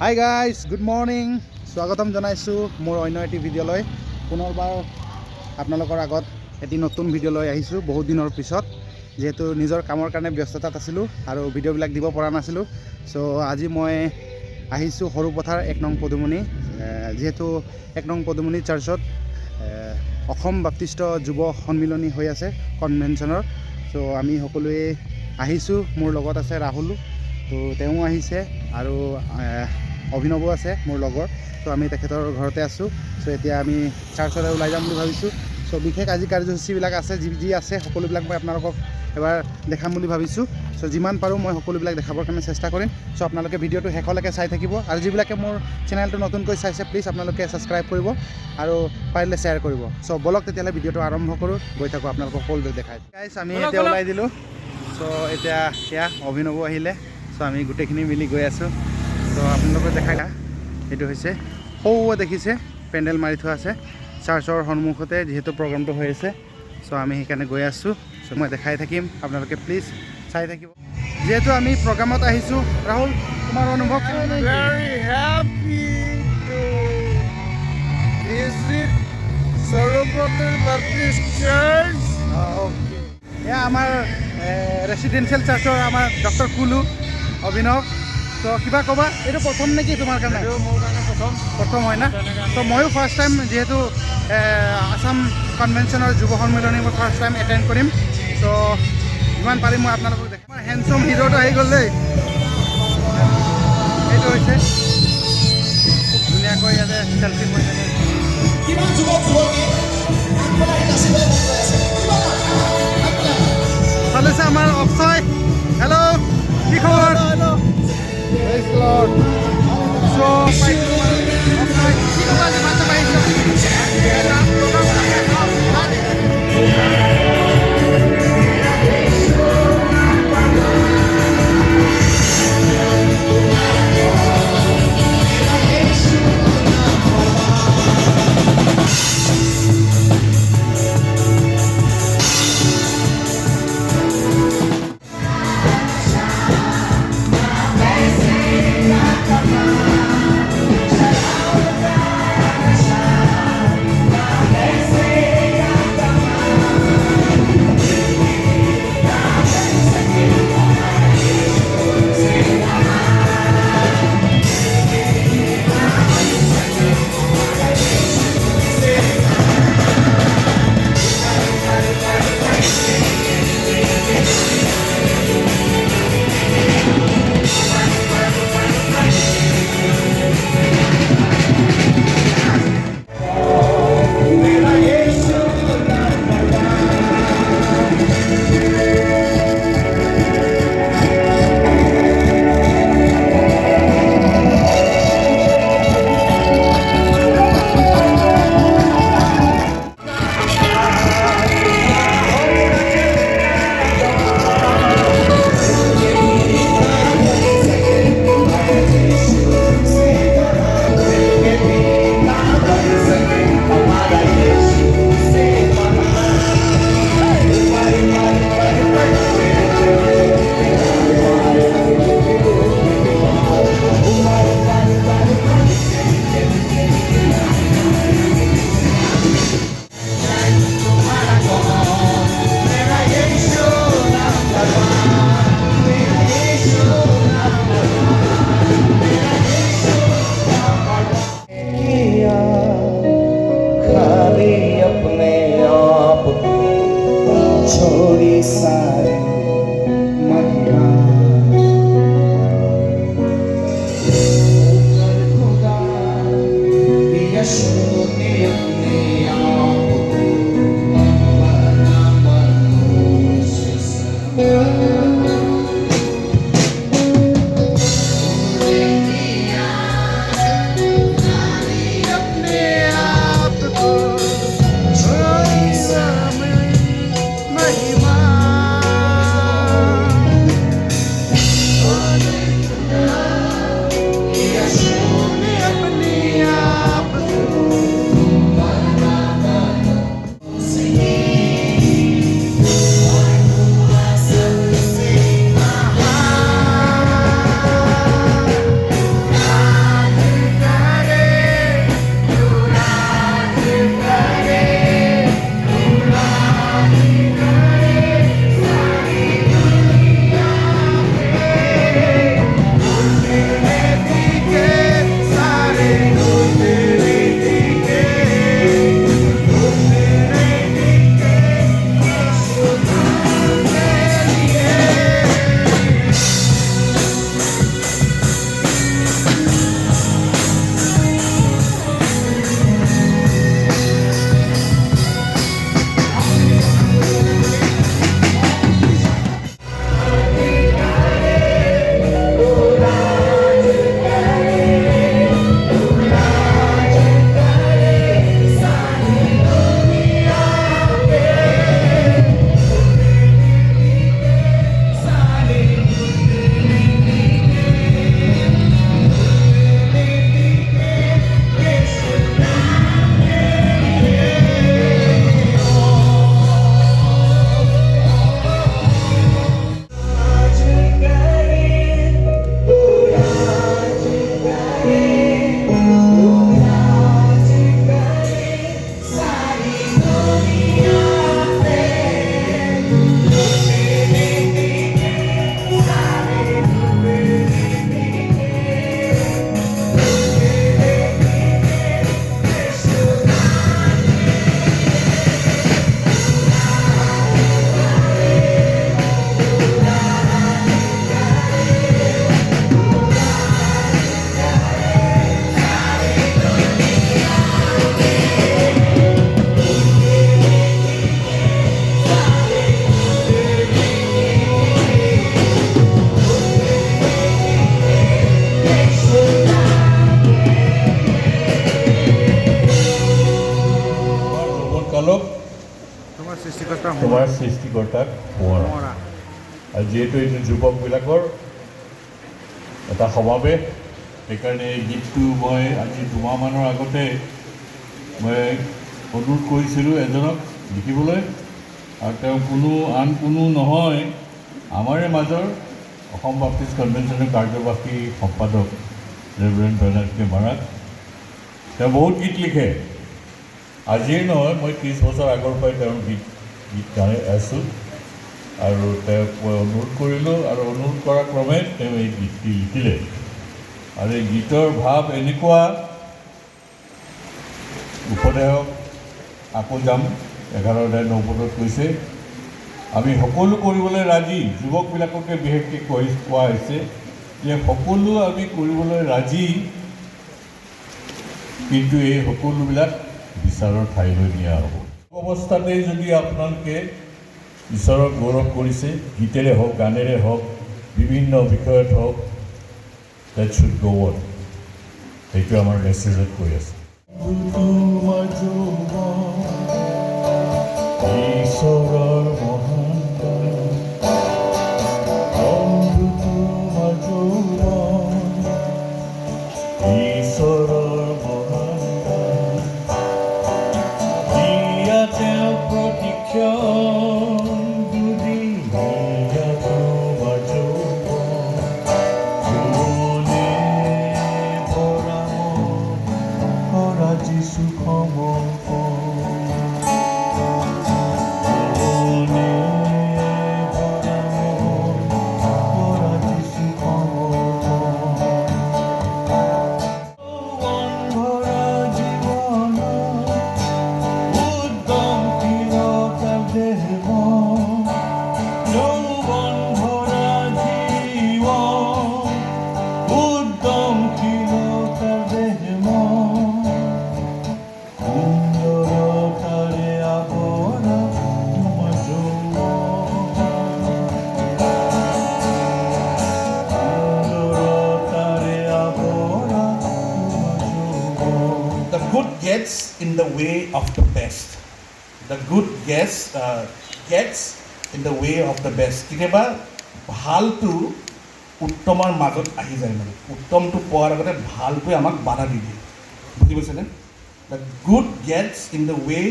Hi guys, good morning. স্বাগতম জনাইছোঁ মোৰ অন্য এটি ভিডিঅ'লৈ। পুনৰবাৰ আপোনালোকৰ আগত এটি নতুন ভিডিঅ' লৈ আহিছোঁ বহুত দিনৰ পিছত, যিহেতু নিজৰ কামৰ কাৰণে ব্যস্ততাত আছিলোঁ আৰু ভিডিঅ'বিলাক দিব পৰা নাছিলোঁ। চ' আজি মই আহিছোঁ সৰুপথাৰ 1 নং পদুমণি, যিহেতু 1 নং পদুমণি চাৰ্চত অসম বাপ্তিষ্ট যুৱ সন্মিলনী হৈ আছে কনভেনশ্যনৰ। চ' আমি সকলোৱে আহিছোঁ, মোৰ লগত আছে ৰাহুল, তো তেওঁ আহিছে আৰু অভিনৱো আছে মোৰ লগৰ। ত' আমি তেখেতৰ ঘৰতে আছোঁ। চ' এতিয়া আমি চাৰ্চলৈ ওলাই যাম বুলি ভাবিছোঁ। চ' বিশেষ আজি কাৰ্যসূচীবিলাক আছে, যি আছে সকলোবিলাক মই আপোনালোকক এবাৰ দেখাম বুলি ভাবিছোঁ। চ' যিমান পাৰোঁ মই সকলোবিলাক দেখাবৰ কাৰণে চেষ্টা কৰিম। চ' আপোনালোকে ভিডিঅ'টো শেষলৈকে চাই থাকিব আৰু যিবিলাকে মোৰ চেনেলটো নতুনকৈ চাইছে প্লিজ আপোনালোকে ছাবস্ক্ৰাইব কৰিব আৰু পাৰিলে শ্বেয়াৰ কৰিব। চ' বলক তেতিয়াহ'লে ভিডিঅ'টো আৰম্ভ কৰোঁ, গৈ থাকোঁ আপোনালোকক সকলোৱে দেখাই। গাইছ, আমি এতিয়া ওলাই দিলোঁ। চ' এতিয়া সেয়া অভিনৱো আহিলে। চ' আমি গোটেইখিনি মিলি গৈ আছোঁ। ত' আপোনালোকে দেখাই এইটো হৈছে সৌৱে দেখিছে পেণ্ডেল মাৰি থোৱা আছে চাৰ্চৰ সন্মুখতে, যিহেতু প্ৰগ্ৰামটো হৈ আছে। চ' আমি সেইকাৰণে গৈ আছোঁ। চ' মই দেখাই থাকিম, আপোনালোকে প্লিজ চাই থাকিব। যিহেতু আমি প্ৰগ্ৰামত আহিছোঁ, ৰাহুল তোমাৰ অনুভৱ? Very happy to visit Sarvapati Baptist Church. Okay, এয়া আমাৰ ৰেচিডেঞ্চিয়েল চাৰ্চৰ আমাৰ ডক্টৰ কুলু অভিনৱ। ত' কিবা ক'বা? এইটো প্ৰথম নেকি তোমাৰ কাৰণে? এইটো মোৰ কাৰণে প্ৰথম হয় না? ত' ময়ো ফাৰ্ষ্ট টাইম, যিহেতু আছাম কনভেনশ্যনৰ যুৱ সন্মিলনী মই ফাৰ্ষ্ট টাইম এটেণ্ড কৰিম। ত' যিমান পাৰিম মই আপোনালোকক দেখাম। আমাৰ হেণ্ডচম হিৰোটো আহি গ'ল দেই। এইটো হৈছে খুব ধুনীয়াকৈ ইয়াতে চেলফি কৰি থাকে। চলিছে আমাৰ অক্ষয়। হেল্ল', কি খবৰ? Praise the Lord. চ' পাইছোঁ অক্ষয়, কি খবৰ? যিমানটো পাইছোঁ সৃষ্টিকৰ্তাৰ তোমাৰ সৃষ্টিকৰ্তাক সোঁৱৰা। সোঁৱৰা। আৰু যিহেতু এইটো যুৱকবিলাকৰ এটা সমাৱেশ, সেইকাৰণে এই গীতটো মই আজি দুমাহমানৰ আগতে মই অনুৰোধ কৰিছিলোঁ এজনক লিখিবলৈ, আৰু তেওঁ আন কোনো নহয়, আমাৰে মাজৰ অসম বাপ্তিষ্ট কনভেনশ্যনৰ কাৰ্যবাহী সম্পাদক ৰেভাৰেণ্ড বেনাৰ্ড কে মাৰাক। তেওঁ বহুত গীত লিখে, আজিৰ নহয়, মই 30 বছৰ আগৰ পৰাই তেওঁৰ গীত গাই আছোঁ। আৰু তেওঁক মই অনুৰোধ কৰিলোঁ, আৰু অনুৰোধ কৰাৰ ক্ৰমে তেওঁ এই গীতটি লিখিলে। আৰু এই গীতৰ ভাৱ এনেকুৱা, উপদেশক আকৌ যাম 11:9 কৈছে, আমি সকলো কৰিবলৈ ৰাজি। যুৱকবিলাককে বিশেষকৈ কোৱা হৈছে যে সকলো আমি কৰিবলৈ ৰাজি, কিন্তু এই সকলোবিলাক বিচাৰৰ ঠাইলৈ নিয়া হ'ব। অৱস্থাতেই যদি আপোনালোকে ঈশ্বৰৰ গৌৰৱ কৰিছে, গীতেৰে হওক, গানেৰে হওক, বিভিন্ন বিষয়ত হওক, that should go on. সেইটো আমাৰ মেছেজত কৈ আছে। ঈশ্বৰৰ মহানতা, ঈশ্বৰৰ মহানতা, দিয়া তেওঁ প্ৰতিক্ষণ বুদ্ধি, দিয়া তোমাৰ যৌৱন, যৌৱনে ভৰা মন, কৰা যিচু সমৰ্পণ। The good gets in the way of the best. The good gets in the way of the best. কেতিয়াবা ভালটো উত্তমৰ মাজত আহি যায়, মানে উত্তমটো পোৱাৰ আগতে ভালটোৱে আমাক বাধা দি দিয়ে। বুজি পাইছেনে? The good gets in the way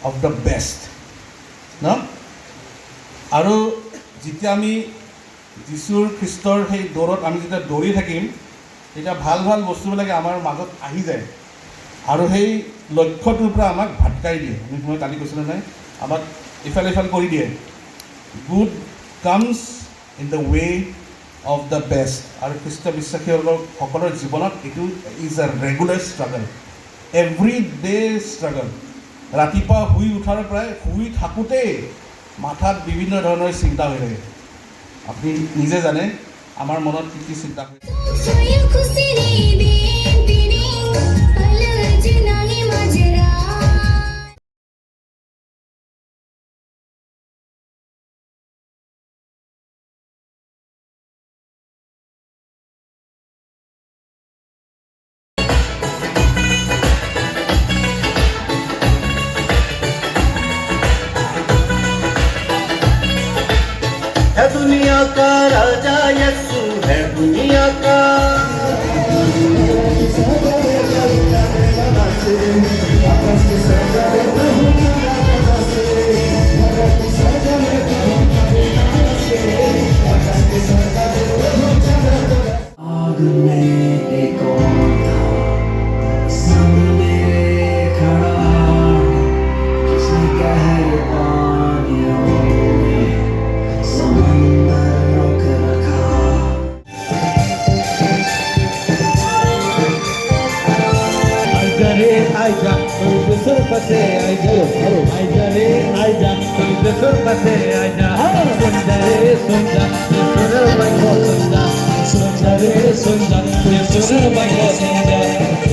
of the best. ন? আৰু যেতিয়া আমি যীশুৰ খ্ৰীষ্টৰ সেই দৌৰত আমি যেতিয়া দৌৰি থাকিম, তেতিয়া ভাল ভাল বস্তুবিলাকে আমাৰ মাজত আহি যায়, আৰু সেই লক্ষ্যটোৰ পৰা আমাক ভাটকাই দিয়ে। মই কালি কৈছিলোঁ নাই, আমাক ইফাল ইফাল কৰি দিয়ে। Good comes in the way of the best. আৰু খ্ৰীষ্ট বিশ্বাসীসকলৰ জীৱনত এইটো is a regular struggle, every day struggle. ৰাতিপুৱা শুই উঠাৰ পৰাই শুই থাকোঁতেই মাথাত বিভিন্ন ধৰণৰ চিন্তা হৈ থাকে। আপুনি নিজে জানে আমাৰ মনত কি কি চিন্তা হৈ থাকে। है दुनिया का राजा यीशु, है दुनिया का। आग में एक और था, सामने खड़ा, किसी गहरे पानियों में समंदर रोक रखा। आजा रे आजा, तुम दूसरों पसे आजा, आजा रे आजा, तुम दूसरों पसे आजा। सुंदर रे सुंदर, सुंदर भाई को सुंदर, सुंदर रे सुंदर, सुंदर भाई को सुंदर।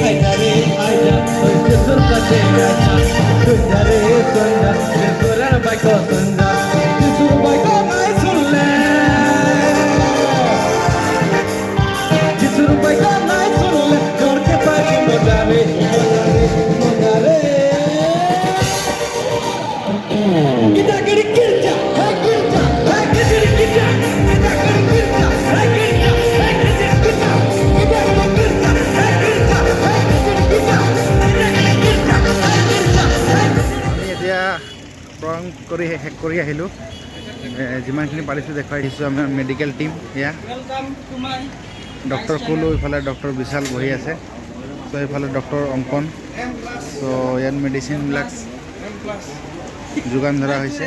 आजा रे आजा, तुम दूसरों पसे आजा, सुंदर रे सुंदर, सुंदर भाई को सुंदर। दूसरों भाई को मैं सुन ले, दूसरों भाई को मैं सुन ले, घर के पानी मोदारे, मोदारे, मोदारे। প্ৰগ্ৰাম কৰি শেষ কৰি আহিলোঁ যিমানখিনি পাৰিছোঁ দেখুৱাই দিছোঁ আমাৰ মেডিকেল টিম এয়া ডক্টৰ কুলু ইফালে ডক্টৰ বিশাল বহি আছে চ' এইফালে ডক্টৰ অংকন চ' ইয়াত মেডিচিনবিলাক যোগান ধৰা হৈছে